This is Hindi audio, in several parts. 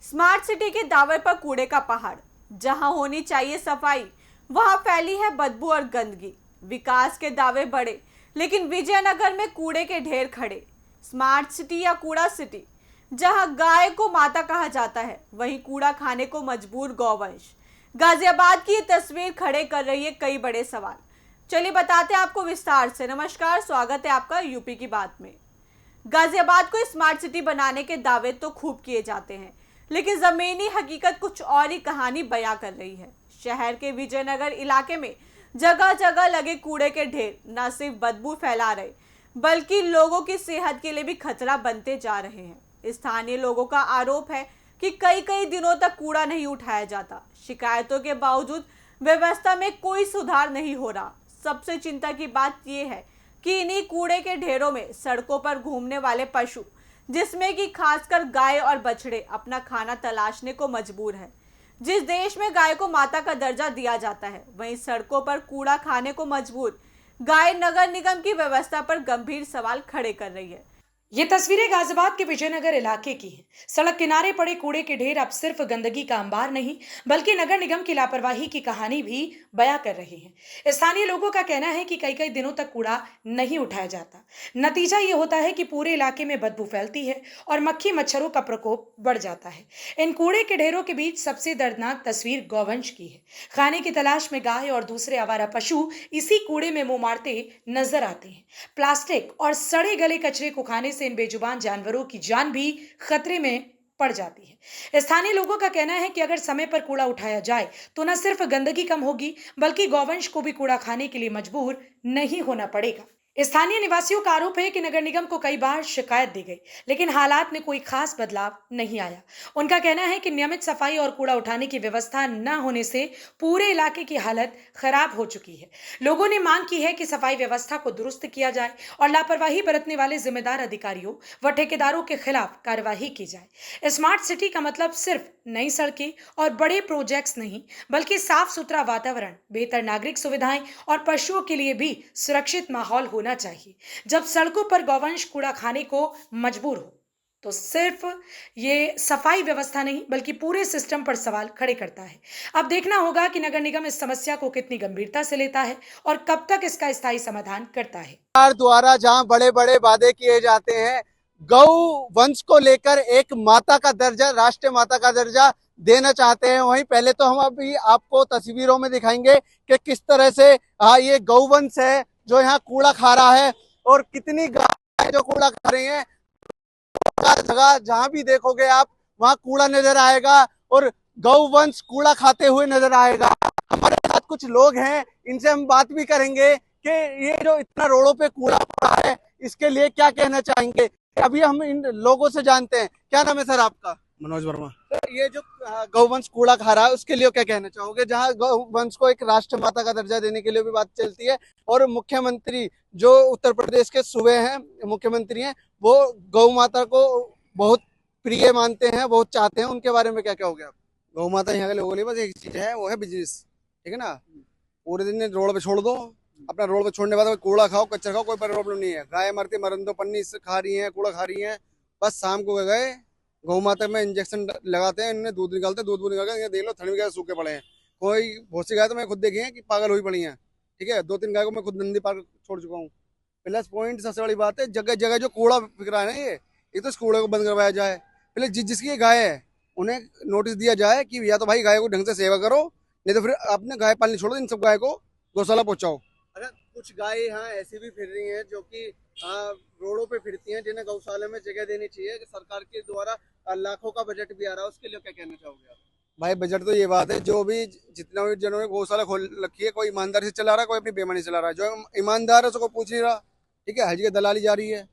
स्मार्ट सिटी के दावे पर कूड़े का पहाड़। जहां होनी चाहिए सफाई, वहां फैली है बदबू और गंदगी। विकास के दावे बड़े, लेकिन विजयनगर में कूड़े के ढेर खड़े। स्मार्ट सिटी या कूड़ा सिटी, जहां गाय को माता कहा जाता है, वहीं कूड़ा खाने को मजबूर गौवंश। गाजियाबाद की ये तस्वीर खड़े कर रही है कई बड़े सवाल। चलिए बताते हैं आपको विस्तार से। नमस्कार, स्वागत है आपका यूपी की बात में। गाजियाबाद को स्मार्ट सिटी बनाने के दावे तो खूब किए जाते हैं, लेकिन जमीनी हकीकत कुछ और ही कहानी बयां कर रही है। शहर के विजयनगर इलाके में जगह जगह लगे कूड़े के ढेर न सिर्फ बदबू फैला रहे, बल्कि लोगों की सेहत के लिए भी खतरा बनते जा रहे हैं। स्थानीय लोगों का आरोप है कि कई कई दिनों तक कूड़ा नहीं उठाया जाता। शिकायतों के बावजूद व्यवस्था में कोई सुधार नहीं हो रहा। सबसे चिंता की बात यह है कि इन्हीं कूड़े के ढेरों में सड़कों पर घूमने वाले पशु, जिसमें कि खासकर गाय और बछड़े, अपना खाना तलाशने को मजबूर है। जिस देश में गाय को माता का दर्जा दिया जाता है, वहीं सड़कों पर कूड़ा खाने को मजबूर गाय नगर निगम की व्यवस्था पर गंभीर सवाल खड़े कर रही है। ये तस्वीरें गाजियाबाद के विजयनगर इलाके की हैं। सड़क किनारे पड़े कूड़े के ढेर अब सिर्फ गंदगी का अंबार नहीं, बल्कि नगर निगम की लापरवाही की कहानी भी बयां कर रहे हैं। स्थानीय लोगों का कहना है कि कई कई दिनों तक कूड़ा नहीं उठाया जाता। नतीजा ये होता है कि पूरे इलाके में बदबू फैलती है और मक्खी मच्छरों का प्रकोप बढ़ जाता है। इन कूड़े के ढेरों के बीच सबसे दर्दनाक तस्वीर गौवंश की है। खाने की तलाश में गाय और दूसरे आवारा पशु इसी कूड़े में मुंह मारते नजर आते हैं। प्लास्टिक और सड़े गले कचरे को खाने से इन बेजुबान जानवरों की जान भी खतरे में पड़ जाती है। स्थानीय लोगों का कहना है कि अगर समय पर कूड़ा उठाया जाए तो न सिर्फ गंदगी कम होगी, बल्कि गौवंश को भी कूड़ा खाने के लिए मजबूर नहीं होना पड़ेगा। स्थानीय निवासियों का आरोप है कि नगर निगम को कई बार शिकायत दी गई, लेकिन हालात में कोई खास बदलाव नहीं आया। उनका कहना है कि नियमित सफाई और कूड़ा उठाने की व्यवस्था न होने से पूरे इलाके की हालत खराब हो चुकी है। लोगों ने मांग की है कि सफाई व्यवस्था को दुरुस्त किया जाए और लापरवाही बरतने वाले जिम्मेदार अधिकारियों व ठेकेदारों के खिलाफ कार्रवाई की जाए। स्मार्ट सिटी का मतलब सिर्फ नई सड़कें और बड़े प्रोजेक्ट्स नहीं, बल्कि साफ सुथरा वातावरण, बेहतर नागरिक सुविधाएं और पशुओं के लिए भी सुरक्षित माहौल होना चाहिए। जब सड़कों पर गौवंश कूड़ा खाने को मजबूर हो, तो सिर्फ ये सफाई व्यवस्था नहीं, बल्कि पूरे सिस्टम पर सवाल खड़े करता है। अब देखना होगा कि नगर निगम इस समस्या को कितनी गंभीरता से लेता है और कब तक इसका स्थायी समाधान करता है। सरकार द्वारा जहां बड़े बड़े वादे किए जाते हैं, गौ वंश को लेकर एक माता का दर्जा, राष्ट्रीय माता का दर्जा देना चाहते हैं, वहीं पहले तो हम अभी आपको तस्वीरों में दिखाएंगे कि किस तरह से ये गौवंश है जो यहाँ कूड़ा खा रहा है और कितनी गाय जो कूड़ा खा रही हैं। जगह जहां भी देखोगे आप, वहां कूड़ा नजर आएगा और गौवंश कूड़ा खाते हुए नजर आएगा। हमारे साथ कुछ लोग हैं, इनसे हम बात भी करेंगे कि ये जो इतना रोडों पे कूड़ा पड़ा है, इसके लिए क्या कहना चाहेंगे। अभी हम इन लोगों से जानते हैं। क्या नाम है सर आपका? मनोज वर्मा। तो ये जो गौवंश कूड़ा खा रहा है, उसके लिए क्या कहना चाहोगे? जहाँ गौवंश को एक राष्ट्र माता का दर्जा देने के लिए भी बात चलती है और मुख्यमंत्री जो उत्तर प्रदेश के सूबे हैं, मुख्यमंत्री हैं, वो गौ माता को बहुत प्रिय मानते हैं, बहुत चाहते हैं, उनके बारे में क्या कहोगे आप? गौ माता यहाँ के लोगों के लिए बस एक चीज है, वो है बिजनेस। ठीक है ना, पूरे दिन रोड पे छोड़ दो, अपना रोड पे छोड़ने के बाद कूड़ा खाओ, कचरा खाओ, कोई प्रॉब्लम नहीं है। गाय मरती मरन दो, पन्नी खा रही है, कूड़ा खा रही है। बस शाम को गए गौ माता में इंजेक्शन लगाते हैं, इन्हें दूध निकालते हैं, दूध निकाल के देख लो थन वगैरह सूखे पड़े हैं। कोई बहुत सी गाय तो मैं खुद देखी है कि पागल हुई पड़ी है। ठीक है, 2-3 गाय को मैं खुद नंदी पार छोड़ चुका हूँ। प्लस पॉइंट सबसे बड़ी बात है, जगह जगह जो कूड़ा बिक रहा है ना, ये तो इस कूड़े को बंद करवाया जाए। पहले जिसकी गाय है उन्हें नोटिस दिया जाए कि या तो भाई गाय को ढंग से सेवा करो, नहीं तो फिर अपने गाय पालनी छोड़ो, इन सब गाय को गौशाला पहुंचाओ। अगर कुछ गाय यहाँ ऐसी भी फिर रही हैं जो कि रोडों पे फिरती हैं, जिन्हें गौशाला में जगह देनी चाहिए, कि सरकार के द्वारा लाखों का बजट भी आ रहा है, उसके लिए क्या कहना चाहोगे आप? भाई बजट तो ये बात है, जो भी जितना भी जनों ने गौशाला खोल रखी है, कोई ईमानदारी से चला रहा है, कोई अपनी बेईमानी से चला रहा है। जो ईमानदार है उसको पूछ नहीं रहा। ठीक है, हर जगह दलाली जा रही है।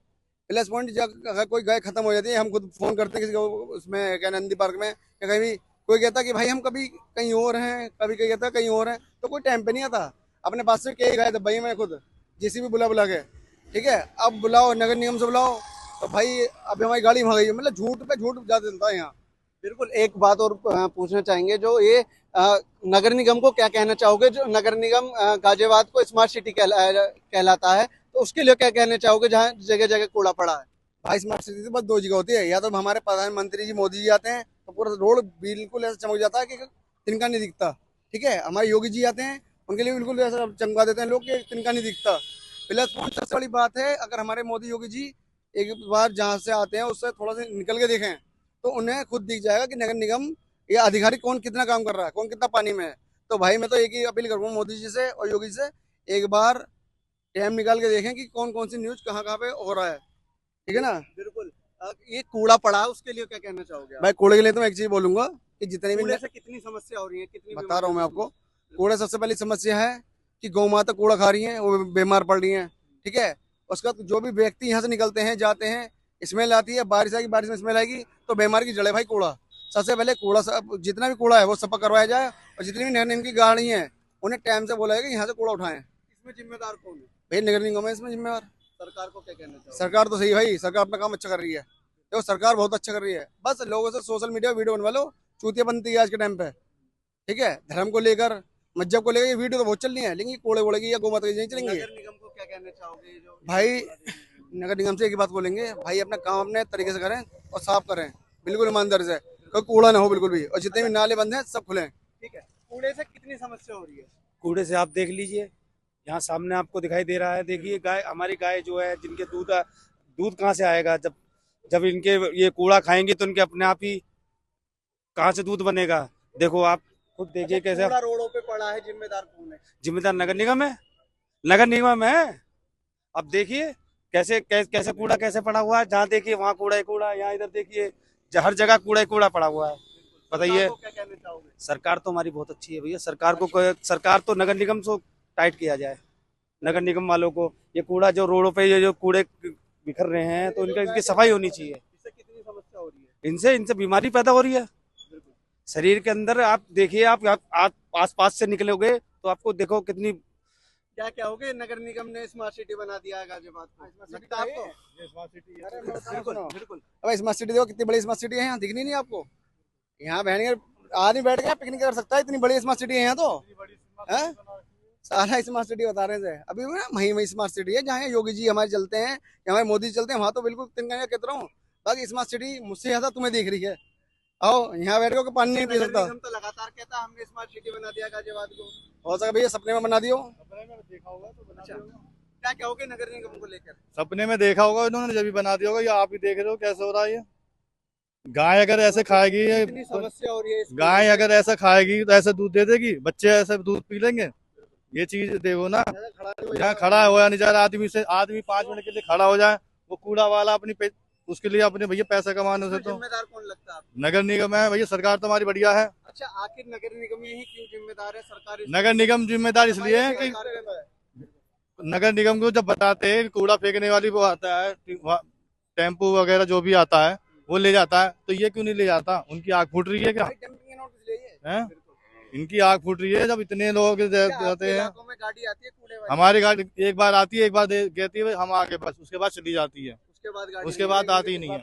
प्लस पॉइंट, जब अगर कोई गाय खत्म हो जाती है, हम खुद फोन करते हैं किसी को, उसमें क्या नंदी पार्क में या कहीं भी, कोई कहता कि भाई हम कभी कहीं और हैं, कभी कहीं कहता कहीं और हैं, तो कोई टाइम पे नहीं आता। अपने पास से कई गाय भाई मैं खुद जिसी भी बुला के, ठीक है, अब बुलाओ नगर निगम से बुलाओ, तो भाई अब हमारी गाड़ी वहाँ गई है। मतलब झूठ पे झूठ ज्यादा चलता है यहाँ। बिल्कुल। एक बात और पूछना चाहेंगे, जो ये नगर निगम को क्या कहना चाहोगे? जो नगर निगम गाजियाबाद को स्मार्ट सिटी कहलाता है, तो उसके लिए क्या कहना चाहोगे जहाँ जगह जगह कूड़ा पड़ा है? भाई स्मार्ट सिटी तो बस दो जगह होती है, या तो हमारे प्रधानमंत्री जी मोदी जी आते हैं तो पूरा रोड बिल्कुल ऐसा चमक जाता है कि तिनका नहीं दिखता। ठीक है, हमारे योगी जी आते हैं उनके लिए बिल्कुल ऐसा चमका देते हैं लोग कि तिनका नहीं दिखता। प्लस पॉइंट सबसे बड़ी बात है, अगर हमारे मोदी योगी जी एक बार जहाँ से आते हैं उससे थोड़ा सा निकल के देखें तो उन्हें खुद दिख जाएगा कि नगर निगम या अधिकारी कौन कितना काम कर रहा है, कौन कितना पानी में है। तो भाई मैं तो एक ही अपील करूँगा मोदी जी से और योगी जी से, एक बार टाइम निकाल के देखें कि कौन कौन सी न्यूज कहाँ कहाँ पे हो रहा है। ठीक है ना। बिल्कुल। ये कूड़ा पड़ा है, उसके लिए क्या कहना चाहोगे आप? भाई कूड़े के लिए तो मैं एक चीज बोलूंगा कि जितने भी कूड़े से कितनी समस्या हो रही है, कितनी बता रहा हूँ मैं बीमारियां आपको। कूड़े सबसे पहली समस्या है कि गौ माता कूड़ा खा रही है, वो बीमार पड़ रही है। ठीक है, उसके बाद जो भी व्यक्ति यहाँ से निकलते हैं जाते हैं, स्मेल आती है, बारिश आएगी, बारिश में स्मेल आएगी तो बीमारी की जड़ है भाई कूड़ा। सबसे पहले कूड़ा जितना भी कूड़ा है वो सफा करवाया जाए, और जितनी भी नगर निगम की गाड़ी है उन्हें टाइम से बोला है कि यहाँ से कूड़ा उठाएं। इसमें जिम्मेदार कौन है? भाई नगर निगम है इसमें जिम्मेवार। सरकार को क्या कहना चाहोगे? सरकार तो सही भाई, सरकार अपना काम अच्छा कर रही है, देखो सरकार बहुत अच्छा कर रही है। बस लोगों से सोशल मीडिया वीडियो बनवा लो, चूतिया बनती है आज के टाइम पे। ठीक है, धर्म को लेकर मजहब को लेकर ये वीडियो तो बहुत चल रही है, लेकिन कूड़े वोड़े की या गौ माता की नहीं चलेंगी। नगर निगम को क्या कहना चाहोगे? जो भाई नगर निगम से एक ही बात बोलेंगे, भाई अपना काम अपने तरीके से करें और साफ करें, बिल्कुल ईमानदारी से, कोई कूड़ा ना हो बिल्कुल भी, और जितने भी नाले बंद हैं सब खुले। ठीक है, कूड़े से कितनी समस्या हो रही है? कूड़े से आप देख लीजिए, यहाँ सामने आपको दिखाई दे रहा है, देखिए गाय, हमारी गाय जो है, जिनके दूध कहाँ से आएगा? जब जब इनके ये कूड़ा खाएंगे तो इनके अपने आप ही कहाँ से दूध बनेगा? देखो आप खुद देखिए कैसे। कूड़ा रोडों पे पड़ा है, जिम्मेदार कौन है? जिम्मेदार नगर निगम है, नगर निगम है। अब देखिए कैसे कूड़ा कैसे पड़ा हुआ है, जहाँ देखिए वहाँ कूड़ा ही कूड़ा, यहाँ इधर देखिए हर जगह कूड़ा ही कूड़ा पड़ा हुआ है। बताइए, सरकार को क्या कहना चाहोगे? सरकार तो हमारी बहुत अच्छी है भैया, सरकार तो नगर निगम से टाइट किया जाए, नगर निगम वालों को। ये कूड़ा जो रोडों पे ये जो कूड़े बिखर रहे हैं तो इनकी सफाई होनी चाहिए। इससे कितनी समस्या हो रही है? इनसे बीमारी पैदा हो रही है शरीर के अंदर। आप देखिए, आप आस पास से निकलोगे तो आपको देखो कितनी। क्या कहोगे? नगर निगम ने स्मार्ट सिटी बना दिया है गाजियाबाद को, लगता है आपको? बिल्कुल बिल्कुल। अब स्मार्ट सिटी देखो कितनी बड़ी स्मार्ट सिटी है, यहाँ दिखनी नहीं आपको? यहाँ बहन आदमी बैठ गया पिकनिक कर सकता है, इतनी बड़ी स्मार्ट सिटी है यहाँ तो है। सारा स्मार्ट सिटी बता रहे थे अभी ना, वही स्मार्ट सिटी है जहाँ योगी जी हमारे चलते हैं या हमारे मोदी चलते हैं, वहाँ तो बिल्कुल तिनका कहता हूँ। बाकी स्मार्ट सिटी मुझसे ज्यादा तुम्हें देख रही है। आओ यहाँ बैठ के पानी नहीं पी नगर सकता। निगम तो लगातार कहता है हमने स्मार्ट सिटी बना दिया गाजियाबाद को। हो सका भैया सपने में बना दियो। अच्छा, क्या कहोगे नगर निगम को लेकर? सपने में देखा होगा इन्होंने, जब भी बना दिया होगा, या आप ही देख रहे हो कैसे हो रहा है ये। गाय अगर ऐसे खाएगी, कितनी समस्या हो रही है इसकी? गाय अगर ऐसा खाएगी तो ऐसे दूध दे देगी, बच्चे ऐसे दूध पी लेंगे। ये चीज देखो ना, यहाँ खड़ा हुआ नहीं जा रहा आदमी 5 मिनट के लिए खड़ा हो जाए, वो कूड़ा वाला उसके लिए अपने भैया पैसा कमाने से। तो जिम्मेदार कौन लगता है आपको? नगर निगम है भैया, सरकार तो हमारी बढ़िया है। अच्छा, आखिर नगर निगम ही क्यों जिम्मेदार है? सरकार नगर निगम जिम्मेदार इसलिए है कि नगर निगम को जब बताते हैं कूड़ा फेंकने वाली वो आता है, टेम्पो वगैरह जो भी आता है वो ले जाता है, तो ये क्यों नहीं ले जाता? उनकी आग फूट रही है क्या? हैं? इनकी आग फूट रही है जब इतने लोग जाते हैं। गाड़ी आती है कूड़े वाली? हमारी गाड़ी एक बार आती है, एक बार कहती है हम आगे, बस उसके बाद चली जाती है, उसके बाद आती नहीं है।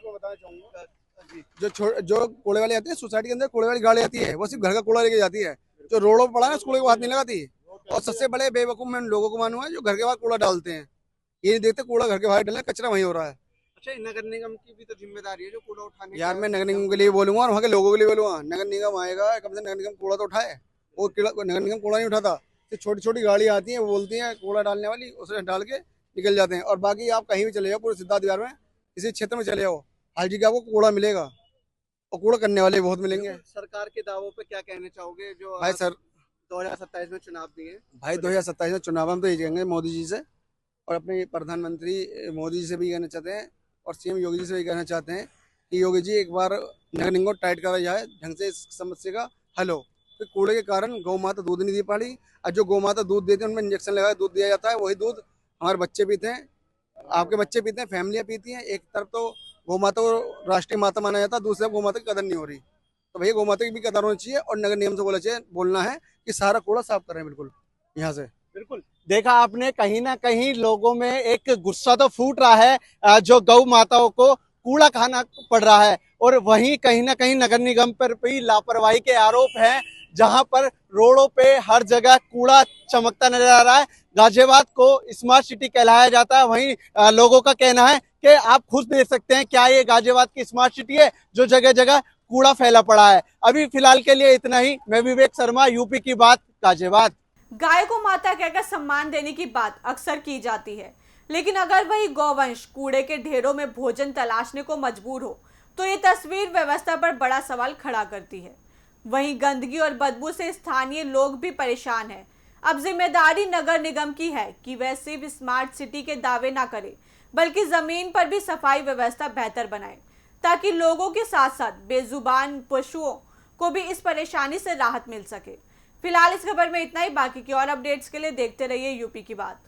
जो कूड़े वाली आती है सोसाइटी के अंदर, कूड़े वाली गाड़ी आती है वो सिर्फ घर का कूड़ा लेके जाती है, जो रोडों पर पड़ा है उस कूड़े को हाथ नहीं लगाती। और सबसे बड़े बेवकूफ मैं उन लोगों को मानूंगा जो घर के बाहर कूड़ा डालते हैं, ये नहीं देखते कूड़ा घर के बाहर डालना, कचरा वहीं हो रहा है। अच्छा, नगर निगम की भी तो जिम्मेदारी है जो कूड़ा उठाने यार मैं नगर निगम के लिए बोलूंगा और वहाँ के लोगों के लिए बोलूंगा, नगर निगम आएगा कम से कम, नगर निगम कूड़ा तो उठाए। वो नगर निगम कूड़ा नहीं उठाता, छोटी छोटी गाड़ी आती है, वो बोलती है कूड़ा डालने वाली, उसे डाल के निकल जाते हैं। और बाकी आप कहीं भी चले जाओ, पूरे सिद्धार्थ विहार में किसी क्षेत्र में चले जाओ, हर जगह आपको कूड़ा मिलेगा और कूड़ा करने वाले बहुत मिलेंगे। सरकार के दावों पे क्या कहना चाहोगे जो भाई सर 2027 में चुनाव दिए? भाई 2027 में चुनाव हम तो ये कहेंगे मोदी जी से, और अपने प्रधानमंत्री मोदी जी से भी कहना चाहते हैं, और सीएम योगी जी से भी कहना चाहते हैं कि योगी जी एक बार नगर निगम को टाइट करा जाए, ढंग से इस समस्या का हल हो। तो कूड़े के कारण गौ माता दूध नहीं दे पा रही, और जो गौ माता दूध देती है उनमें इंजेक्शन लगा दूध दिया जाता है, वही दूध हमारे बच्चे पीते हैं, आपके बच्चे पीते हैं, फैमिलियाँ पीती हैं। एक तरफ तो गौ माता को राष्ट्रीय माता माना जाता है, दूसरी तरफ गौ माता की कदर नहीं हो रही। तो भैया गौ माता की भी कदर होनी चाहिए, और नगर निगम से बोलना है कि सारा कूड़ा साफ करें बिल्कुल यहाँ से। बिल्कुल, देखा आपने, कहीं ना कहीं लोगों में एक गुस्सा तो फूट रहा है जो गौ माताओं को कूड़ा खाना पड़ रहा है, और वहीं कहीं ना कहीं नगर निगम पर भी लापरवाही के आरोप हैं, जहां पर रोडों पे हर जगह कूड़ा चमकता नजर आ रहा है। गाजियाबाद को स्मार्ट सिटी कहलाया जाता है, वहीं लोगों का कहना है कि आप खुद देख सकते हैं क्या ये गाजियाबाद की स्मार्ट सिटी है जो जगह जगह कूड़ा फैला पड़ा है। अभी फिलहाल के लिए इतना ही। मैं विवेक शर्मा, यूपी की बात, गाजियाबाद। गाय को माता कहकर सम्मान देने की बात अक्सर की जाती है, लेकिन अगर वही गौवंश कूड़े के ढेरों में भोजन तलाशने को मजबूर हो तो ये तस्वीर व्यवस्था पर बड़ा सवाल खड़ा करती है। वहीं गंदगी और बदबू से स्थानीय लोग भी परेशान हैं। अब जिम्मेदारी नगर निगम की है कि वह सिर्फ स्मार्ट सिटी के दावे ना करे, बल्कि जमीन पर भी सफाई व्यवस्था बेहतर बनाए, ताकि लोगों के साथ साथ बेजुबान पशुओं को भी इस परेशानी से राहत मिल सके। फिलहाल इस खबर में इतना ही। बाकी की और अपडेट्स के लिए देखते रहिए यूपी की बात।